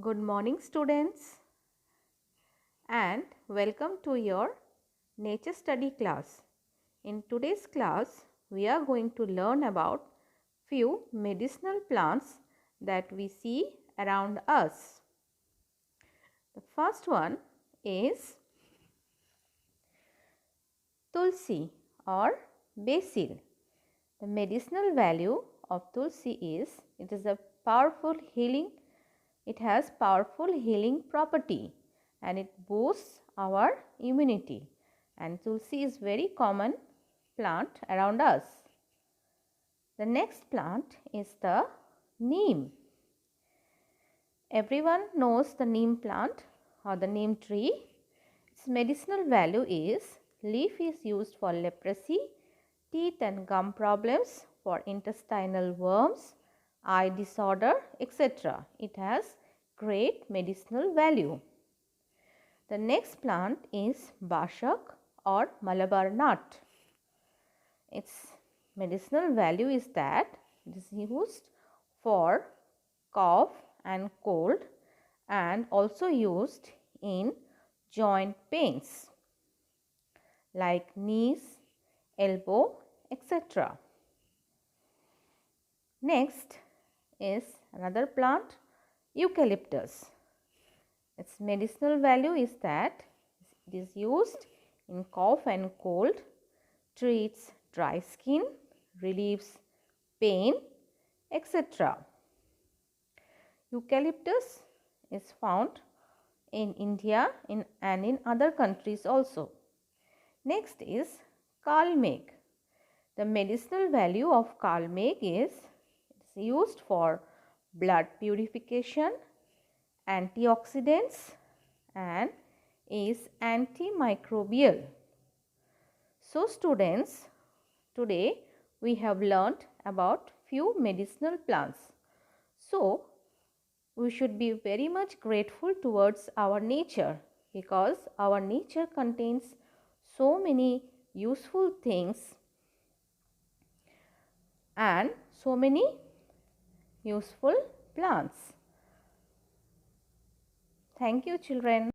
Good morning students and welcome to your nature study class. In today's class we are going to learn about few medicinal plants that we see around us. The first one is Tulsi or basil. The medicinal value of Tulsi is it has powerful healing property and it boosts our immunity, and Tulsi is very common plant around us. The next plant is the Neem. Everyone knows the Neem plant or the Neem tree. Its medicinal value is leaf is used for leprosy, teeth and gum problems, for intestinal worms, eye disorder, etc. It has great medicinal value. The next plant is Bashak or Malabar nut. Its medicinal value is that it is used for cough and cold and also used in joint pains like knees, elbow, etc. Next is another plant, Eucalyptus. Its medicinal value is that it is used in cough and cold, treats dry skin, relieves pain, etc. Eucalyptus is found in India and in other countries also. Next is Kalmig. The medicinal value of Kalmig is used for blood purification, antioxidants and is antimicrobial. So students, today we have learnt about few medicinal plants. So we should be very much grateful towards our nature because our nature contains so many useful things and so many useful plants. Thank you children.